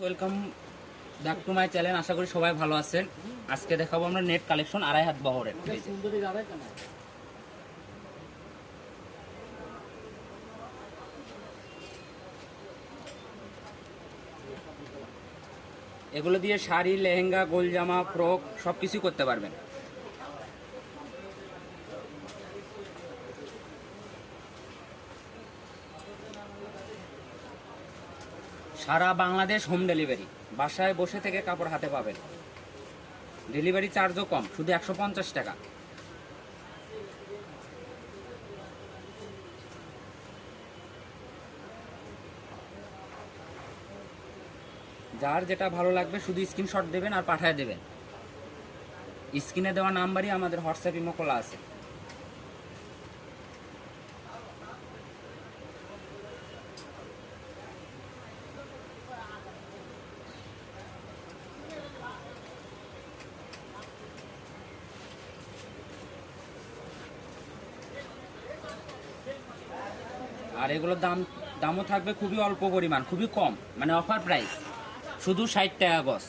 Welcome back to my channel. আশা করি সবাই ভালো আছেন। আজকে দেখাবো আমরা নেট কালেকশন 2.5 হাত বহরের। এগুলো দিয়ে শাড়ি, লেহেঙ্গা, গোলজামা, ফ্রক সব কিছুই করতে পারবেন। সারা বাংলাদেশ হোম ডেলিভারি, বাসায় বসে থেকে কাপড় হাতে পাবেন। ডেলিভারি চার্জও কম, শুধু 150 টাকা। যার যেটা ভালো লাগবে শুধু স্ক্রিনশট দেবেন আর পাঠিয়ে দেবেন। স্ক্রিনে দেওয়া নাম্বারই আমাদের হোয়াটসঅ্যাপ ইমো খোলা আছে। আর এগুলোর দামও থাকবে খুবই অল্প পরিমাণ, খুবই কম, মানে অফার প্রাইস, শুধু 60 টাকা গজ।